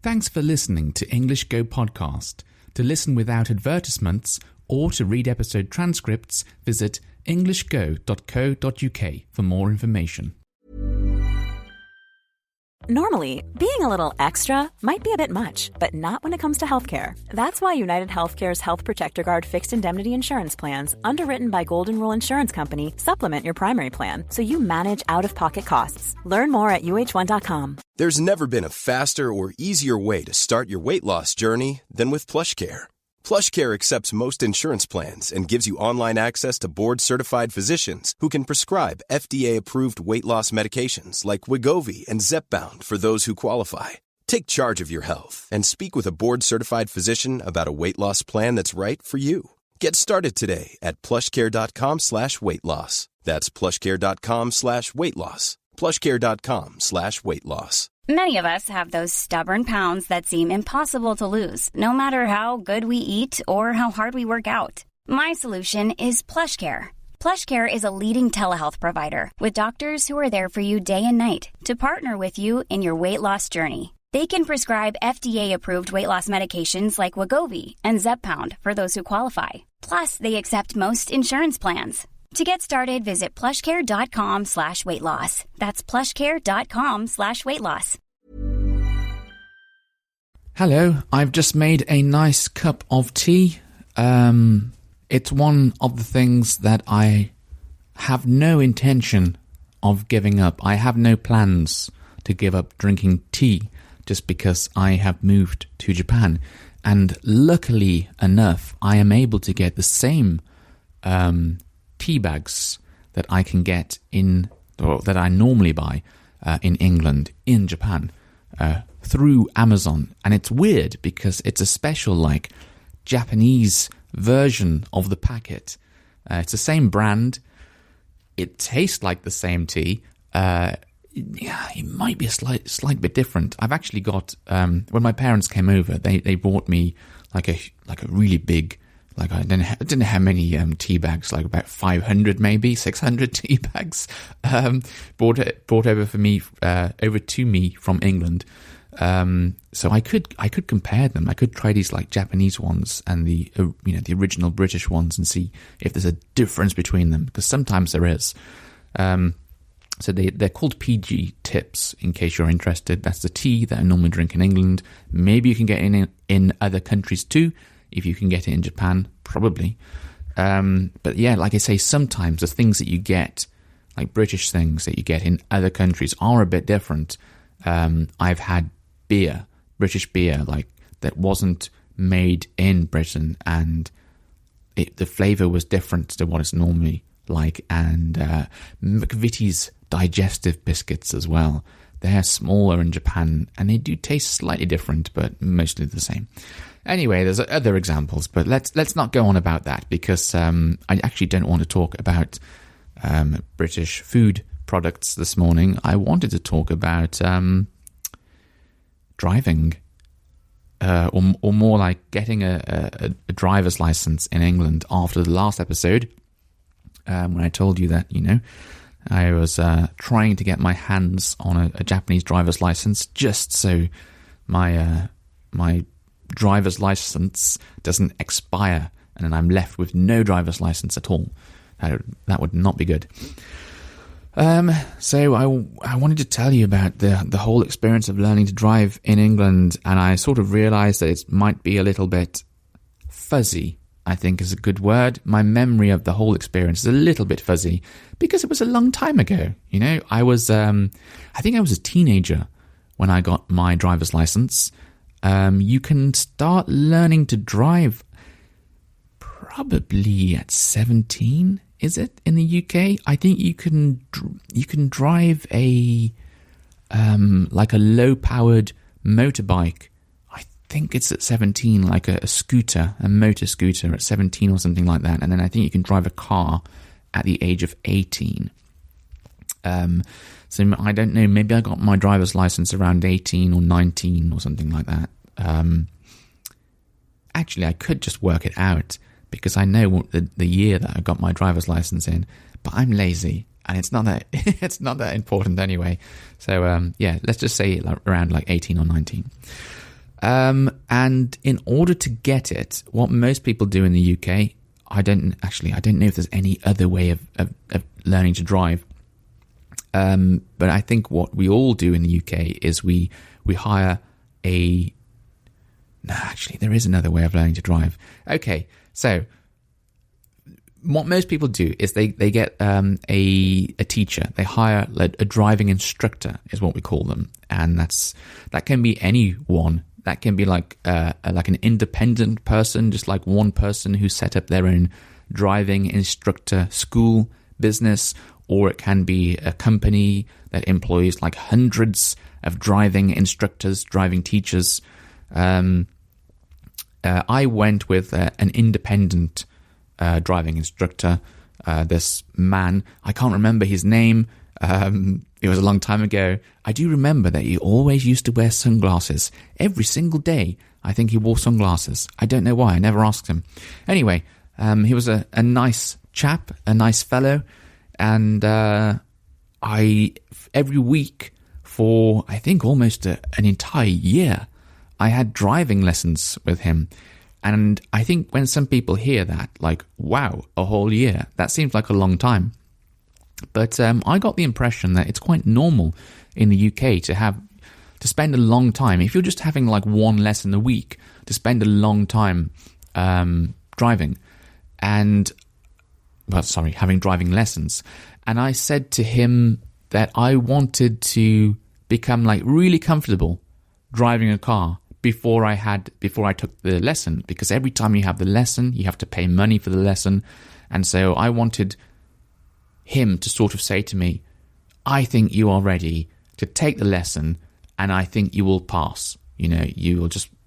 Thanks for listening to English Go Podcast. To listen without advertisements or to read episode transcripts, visit englishgo.co.uk for more information. Normally, being a little extra might be a bit much, but not when it comes to healthcare. That's why United Healthcare's Health Protector Guard fixed indemnity insurance plans, underwritten by Golden Rule Insurance Company, supplement your primary plan so you manage out-of-pocket costs. Learn more at uh1.com. There's never been a faster or easier way to start your weight loss journey than with PlushCare. PlushCare accepts most insurance plans and gives you online access to board-certified physicians who can prescribe FDA-approved weight loss medications like Wegovy and Zepbound for those who qualify. Take charge of your health and speak with a board-certified physician about a weight loss plan that's right for you. Get started today at plushcare.com/weight loss. That's plushcare.com/weight loss. plushcare.com/weight loss. Many of us have those stubborn pounds that seem impossible to lose, no matter how good we eat or how hard we work out. My solution is PlushCare. PlushCare is a leading telehealth provider with doctors who are there for you day and night to partner with you in your weight loss journey. They can prescribe FDA-approved weight loss medications like Wegovy and Zepbound for those who qualify. Plus, they accept most insurance plans. To get started, visit plushcare.com/weight loss. That's plushcare.com/weight loss. Hello, I've just made a nice cup of tea. It's one of the things that I have no intention of giving up. I have no plans to give up drinking tea just because I have moved to Japan. And luckily enough, I am able to get the same tea bags that I can get or that I normally buy in England, in Japan, through Amazon. And it's weird because it's a special, Japanese version of the packet. It's the same brand. It tastes like the same tea. It might be a slight bit different. I've actually got, when my parents came over, they bought me like a really big, I don't know how many tea bags, about 500 maybe, 600 tea bags, brought over for me, over to me from England. So I could compare them. I could try these Japanese ones and the original British ones and see if there's a difference between them, because sometimes there is. So they're called PG Tips, in case you're interested. That's the tea that I normally drink in England. Maybe you can get it in other countries too. If you can get it in Japan, probably. But yeah, like I say, sometimes the things that you get, like British things that you get in other countries, are a bit different. I've had beer, British beer, that wasn't made in Britain, and the flavour was different to what it's normally like. And McVitie's digestive biscuits as well. They're smaller in Japan, and they do taste slightly different, but mostly the same. Anyway, there's other examples, but let's not go on about that, because I actually don't want to talk about British food products this morning. I wanted to talk about driving, or more like getting a driver's license in England after the last episode, when I told you that, I was trying to get my hands on a Japanese driver's license, just so my driver's license doesn't expire and then I'm left with no driver's license at all. That would not be good. So I wanted to tell you about the whole experience of learning to drive in England, and I sort of realised that it might be a little bit fuzzy, I think is a good word. My memory of the whole experience is a little bit fuzzy because it was a long time ago. I was, I think I was a teenager when I got my driver's license. You can start learning to drive probably at 17, is it, in the UK? I think you can drive a low-powered motorbike. I think it's at 17, like a scooter, a motor scooter at 17 or something like that. And then I think you can drive a car at the age of 18. So I don't know, maybe I got my driver's license around 18 or 19 or something like that. Actually, I could just work it out because I know the year that I got my driver's license in, but I'm lazy and it's not that important anyway. So yeah, let's just say around 18 or 19. And in order to get it, what most people do in the UK, I don't know if there's any other way of learning to drive. But I think what we all do in the UK is we hire no, actually, there is another way of learning to drive. Okay, so what most people do is they get a teacher. They hire a driving instructor, is what we call them, and that can be anyone. That can be like an independent person, just like one person who set up their own driving instructor school business, or it can be a company that employs like hundreds of driving instructors, driving teachers. I went with an independent driving instructor. This man, I can't remember his name. It was a long time ago. I do remember that he always used to wear sunglasses every single day. I think he wore sunglasses. I don't know why. I never asked him. Anyway, he was a nice chap, a nice fellow. And every week for, I think, almost an entire year, I had driving lessons with him. And I think when some people hear that, like, wow, a whole year, that seems like a long time. But I got the impression that it's quite normal in the UK to spend a long time. If you're just having like one lesson a week, to spend a long time driving having driving lessons. And I said to him that I wanted to become like really comfortable driving a car before I took the lesson, because every time you have the lesson, you have to pay money for the lesson. And so I wanted him to sort of say to me, I think you are ready to take the lesson, and I think you will pass. You know,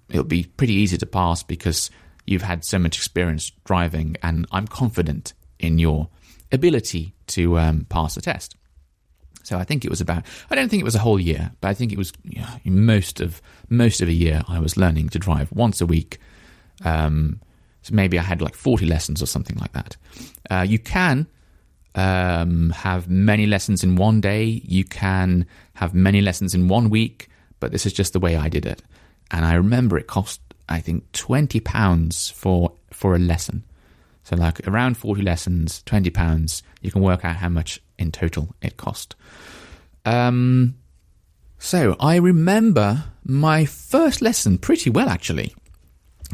it'll be pretty easy to pass because you've had so much experience driving, and I'm confident in your ability to pass the test. So I think it was I don't think it was a whole year, but I think it was most of a year I was learning to drive once a week. So maybe I had like 40 lessons or something like that. You can have many lessons in one day. You can have many lessons in 1 week, but this is just the way I did it. And I remember it cost, I think, £20 for a lesson. So like around 40 lessons, £20. You can work out how much in total it cost. So I remember my first lesson pretty well, actually,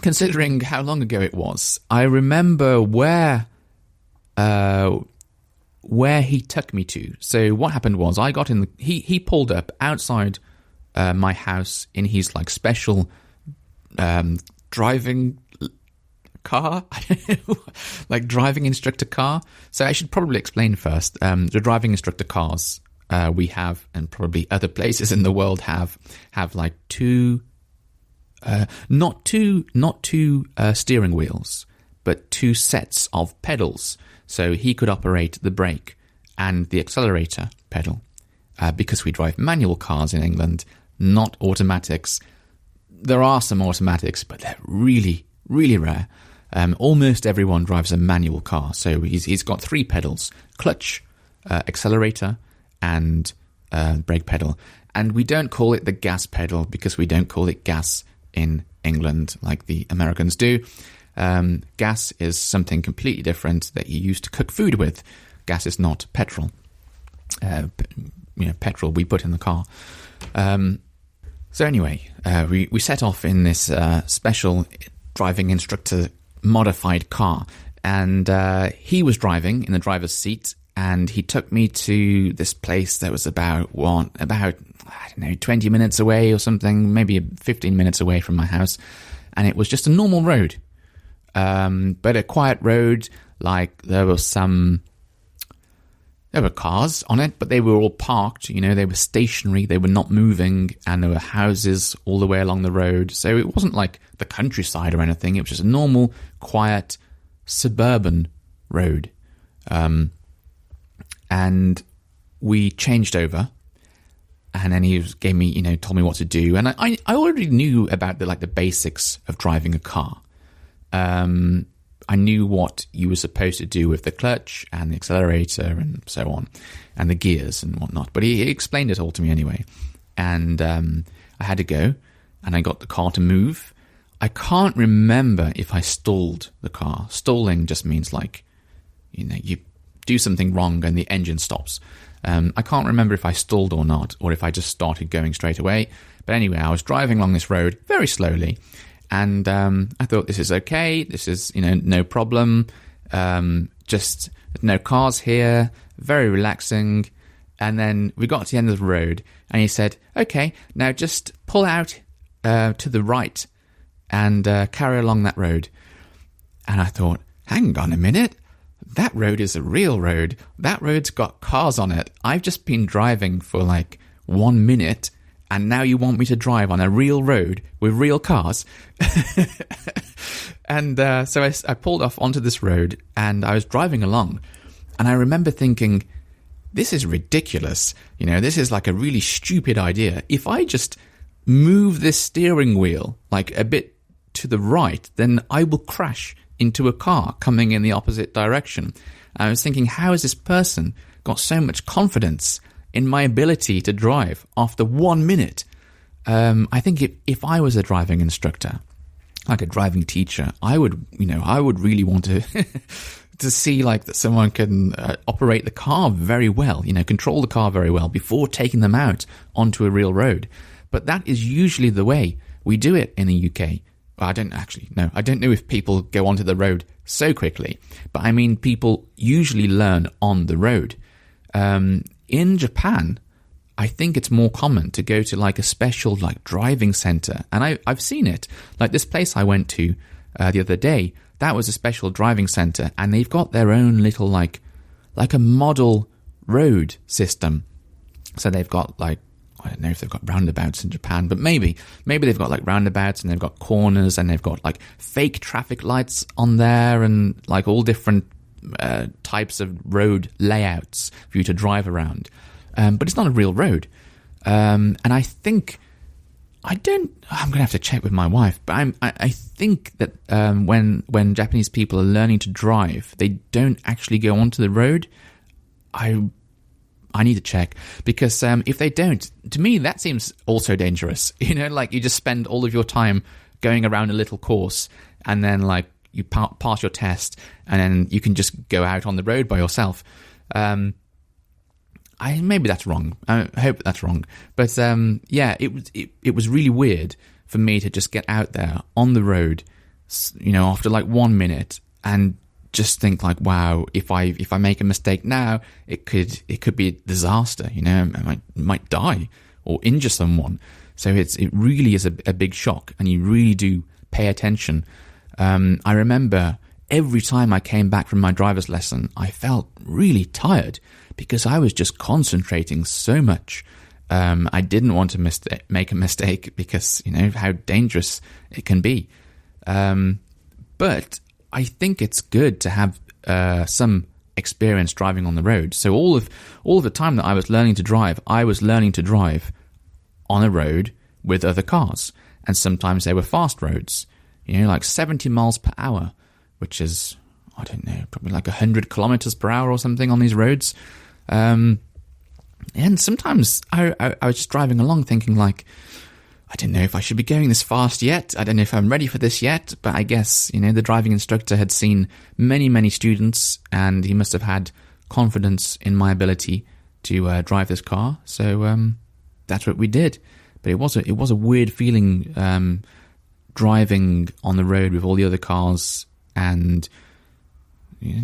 considering how long ago it was. I remember where he took me to. So what happened was I got in he pulled up outside my house in his like special driving car, like driving instructor car. So I should probably explain first. The driving instructor cars we have, and probably other places in the world have like not two steering wheels, but two sets of pedals. So he could operate the brake and the accelerator pedal. Because we drive manual cars in England, not automatics. There are some automatics, but they're really, really rare. Almost everyone drives a manual car. So he's got three pedals: clutch, accelerator, and brake pedal. And we don't call it the gas pedal because we don't call it gas in England like the Americans do. Gas is something completely different that you use to cook food with. Gas is not petrol. Petrol we put in the car. So anyway, we set off in this special driving instructor modified car, and he was driving in the driver's seat, and he took me to this place that was about 20 minutes away or something, maybe 15 minutes away from my house, and it was just a normal road. But a quiet road, like there were cars on it, but they were all parked, they were stationary, they were not moving, and there were houses all the way along the road. So it wasn't like the countryside or anything. It was just a normal, quiet, suburban road. And we changed over, and then he gave me, told me what to do. And I already knew about the basics of driving a car. I knew what you were supposed to do with the clutch and the accelerator and so on, and the gears and whatnot. But he explained it all to me anyway. And I had to go, and I got the car to move. I can't remember if I stalled the car. Stalling just means like, you do something wrong and the engine stops. I can't remember if I stalled or not, or if I just started going straight away. But anyway, I was driving along this road very slowly, and I thought, this is okay. This is, no problem. Just no cars here. Very relaxing. And then we got to the end of the road, and he said, okay, now just pull out to the right and carry along that road. And I thought, hang on a minute. That road is a real road. That road's got cars on it. I've just been driving for like 1 minute, and now you want me to drive on a real road with real cars? And so I pulled off onto this road, and I was driving along, and I remember thinking, this is ridiculous. This is like a really stupid idea. If I just move this steering wheel like a bit to the right, then I will crash into a car coming in the opposite direction. I was thinking, how has this person got so much confidence in my ability to drive after 1 minute? I think if I was a driving instructor, like a driving teacher, I would really want to to see like that someone can operate the car very well, control the car very well before taking them out onto a real road. But that is usually the way we do it in the UK. I don't know if people go onto the road so quickly, but I mean, people usually learn on the road. In Japan, I think it's more common to go to like a special like driving center, and I've seen it. Like this place I went to the other day, that was a special driving center, and they've got their own little like a model road system. So they've got like, I don't know if they've got roundabouts in Japan, but maybe they've got like roundabouts, and they've got corners, and they've got like fake traffic lights on there, and like all different types of road layouts for you to drive around. But it's not a real road. And I think, I'm going to have to check with my wife, but I think that when Japanese people are learning to drive, they don't actually go onto the road. I need to check, because if they don't, to me, that seems also dangerous. Like you just spend all of your time going around a little course, and then like you pass your test, and then you can just go out on the road by yourself. Maybe that's wrong. I hope that's wrong. But yeah, it was really weird for me to just get out there on the road, after like 1 minute, and just think like, wow, if I make a mistake now, it could be a disaster. I might die or injure someone. So it really is a big shock, and you really do pay attention. I remember every time I came back from my driver's lesson, I felt really tired because I was just concentrating so much. I didn't want to make a mistake because how dangerous it can be. But I think it's good to have some experience driving on the road. So all of the time that I was learning to drive, I was learning to drive on a road with other cars, and sometimes they were fast roads, like 70 miles per hour, which is, I don't know, probably like 100 kilometers per hour or something on these roads. And sometimes I was just driving along thinking like, I don't know if I should be going this fast yet. I don't know if I'm ready for this yet. But I guess, the driving instructor had seen many, many students, and he must have had confidence in my ability to drive this car. So that's what we did. But it was a weird feeling driving on the road with all the other cars, and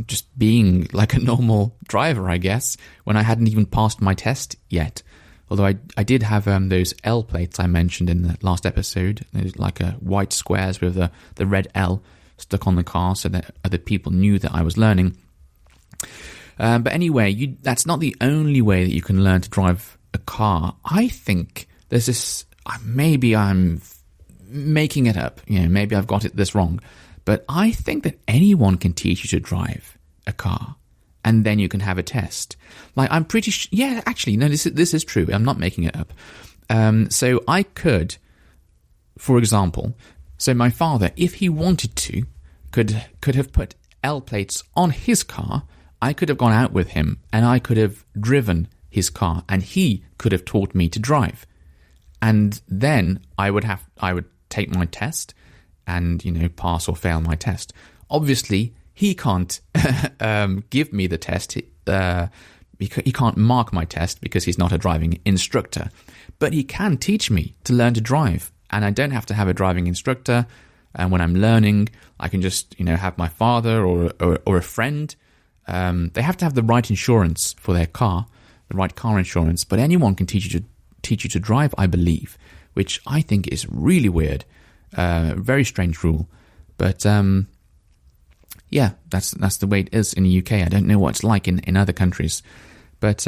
just being like a normal driver, I guess, when I hadn't even passed my test yet. Although I did have those L plates I mentioned in the last episode, like white squares with the red L stuck on the car, so that other people knew that I was learning. But anyway, that's not the only way that you can learn to drive a car. I think there's this, maybe I'm making it up, maybe I've got this wrong, but I think that anyone can teach you to drive a car. And then you can have a test. Like, I'm pretty sure... Yeah, actually, no, this is true. I'm not making it up. So I could, for example... So my father, if he wanted to, could have put L plates on his car. I could have gone out with him, and I could have driven his car, and he could have taught me to drive. And then I would take my test and, pass or fail my test. Obviously, he can't give me the test. He can't mark my test because he's not a driving instructor. But he can teach me to learn to drive. And I don't have to have a driving instructor. And when I'm learning, I can just, have my father or a friend. They have to have the right insurance for their car, the right car insurance. But anyone can teach you to drive, I believe, which I think is really weird. Very strange rule. But yeah, that's the way it is in the UK. I don't know what it's like in other countries. But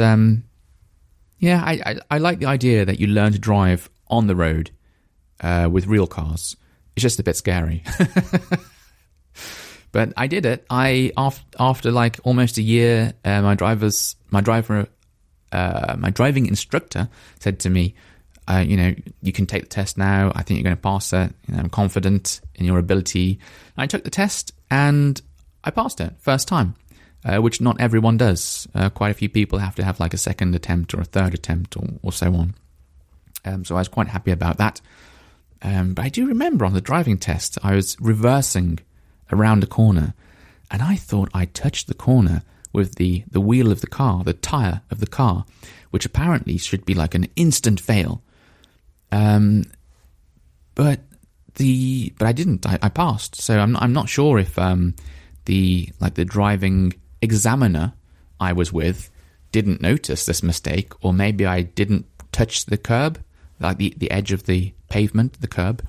yeah, I like the idea that you learn to drive on the road with real cars. It's just a bit scary. But I did it. After like almost a year, my driving instructor said to me, you can take the test now. I think you're going to pass it. I'm confident in your ability. And I took the test and I passed it first time, which not everyone does. Quite a few people have to have like a second attempt or a third attempt or so on. So I was quite happy about that. But I do remember on the driving test, I was reversing around a corner and I thought I touched the corner with the wheel of the car, the tyre of the car, which apparently should be like an instant fail. But I didn't. I passed. So I'm not sure if the driving examiner I was with didn't notice this mistake, or maybe I didn't touch the curb, like the edge of the pavement, the curb.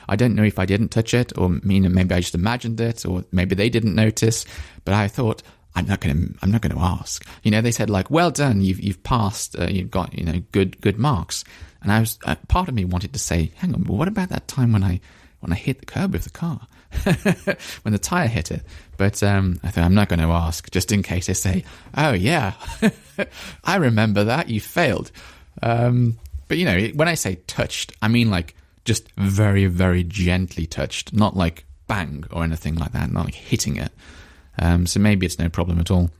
I don't know if I didn't touch it, or maybe I just imagined it, or maybe they didn't notice. But I thought, I'm not going to ask. They said like, well done, you've passed, you've got good marks. And I was part of me wanted to say, hang on, but what about that time when I hit the curb with the car, when the tire hit it? But I thought I'm not going to ask, just in case they say, oh yeah, I remember that, you failed. But when I say touched, I mean like just very, very gently touched, not like bang or anything like that, not like hitting it. So maybe it's no problem at all.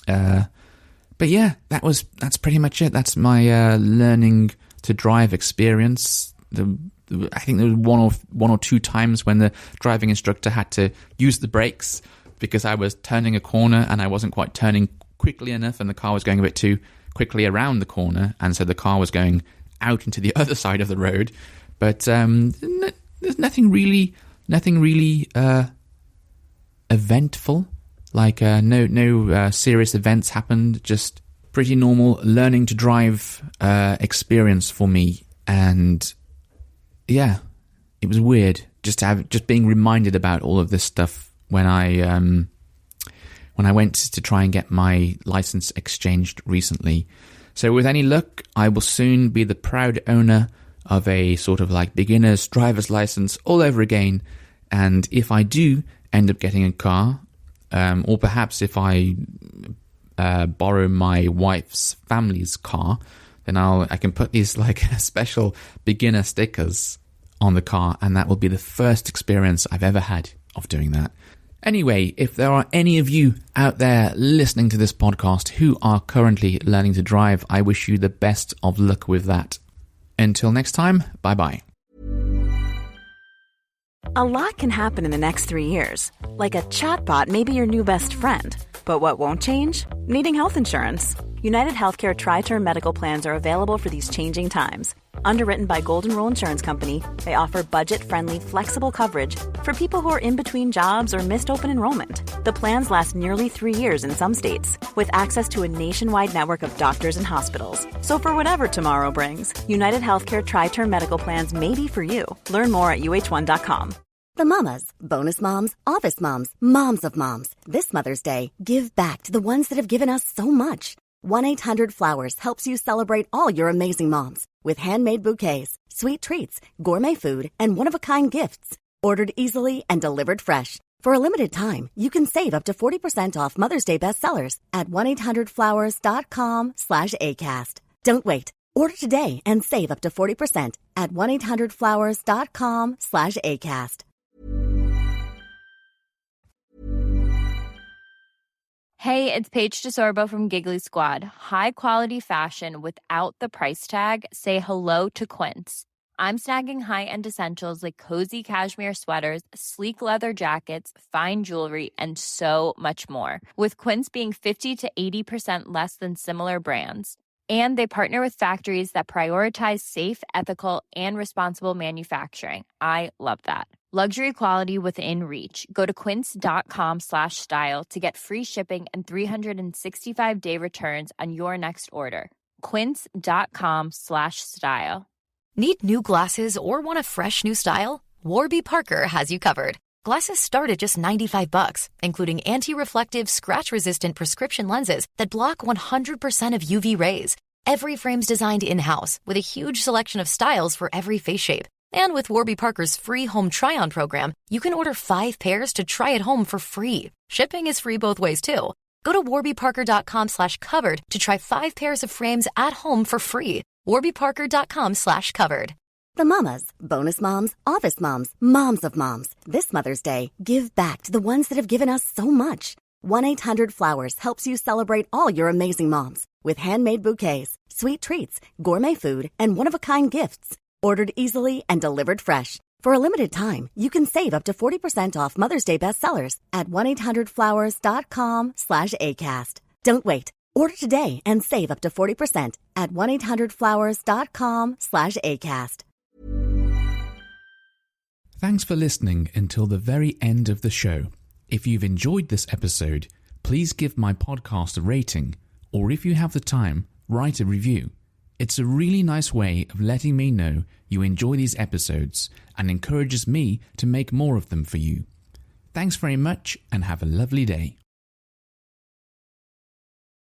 But yeah, that's pretty much it. That's my learning to drive experience. I think there was one or two times when the driving instructor had to use the brakes because I was turning a corner and I wasn't quite turning quickly enough, and the car was going a bit too quickly around the corner, and so the car was going out into the other side of the road. But there's nothing really eventful, like no serious events happened, just pretty normal learning to drive experience for me. And yeah, it was weird just being reminded about all of this stuff when I went to try and get my license exchanged recently. So with any luck, I will soon be the proud owner of a sort of like beginner's driver's license all over again. And if I do end up getting a car, or perhaps if I borrow my wife's family's car, then I can put these like special beginner stickers on the car, and that will be the first experience I've ever had of doing that. Anyway, if there are any of you out there listening to this podcast who are currently learning to drive, I wish you the best of luck with that. Until next time, bye-bye. A lot can happen in the next 3 years. Like a chatbot may be your new best friend. But what won't change? Needing health insurance. United Healthcare Tri-Term Medical Plans are available for these changing times. Underwritten by Golden Rule Insurance Company, they offer budget-friendly, flexible coverage for people who are in between jobs or missed open enrollment. The plans last nearly 3 years in some states, with access to a nationwide network of doctors and hospitals. So for whatever tomorrow brings, United Healthcare Tri-Term Medical Plans may be for you. Learn more at uh1.com. The mamas, bonus moms, office moms, moms of moms. This Mother's Day, give back to the ones that have given us so much. 1-800-Flowers helps you celebrate all your amazing moms with handmade bouquets, sweet treats, gourmet food, and one-of-a-kind gifts. Ordered easily and delivered fresh. For a limited time, you can save up to 40% off Mother's Day bestsellers at 1-800-Flowers.com/ACAST. Don't wait. Order today and save up to 40% at 1-800-Flowers.com/ACAST. Hey, it's Paige DeSorbo from Giggly Squad. High quality fashion without the price tag. Say hello to Quince. I'm snagging high-end essentials like cozy cashmere sweaters, sleek leather jackets, fine jewelry, and so much more. With Quince being 50 to 80% less than similar brands. And they partner with factories that prioritize safe, ethical, and responsible manufacturing. I love that. Luxury quality within reach. Go to quince.com/style to get free shipping and 365-day returns on your next order. Quince.com/style. Need new glasses or want a fresh new style? Warby Parker has you covered. Glasses start at just $95, including anti-reflective, scratch-resistant prescription lenses that block 100% of UV rays. Every frame's designed in-house with a huge selection of styles for every face shape. And with Warby Parker's free home try-on program, you can order 5 pairs to try at home for free. Shipping is free both ways, too. Go to warbyparker.com/covered to try 5 pairs of frames at home for free. warbyparker.com/covered. The mamas, bonus moms, office moms, moms of moms. This Mother's Day, give back to the ones that have given us so much. 1-800-Flowers helps you celebrate all your amazing moms with handmade bouquets, sweet treats, gourmet food, and one-of-a-kind gifts. Ordered easily and delivered fresh. For a limited time, you can save up to 40% off Mother's Day bestsellers at 1-800-Flowers.com/ACAST. Don't wait. Order today and save up to 40% at 1-800-Flowers.com/ACAST. Thanks for listening until the very end of the show. If you've enjoyed this episode, please give my podcast a rating, or if you have the time, write a review. It's a really nice way of letting me know you enjoy these episodes and encourages me to make more of them for you. Thanks very much and have a lovely day.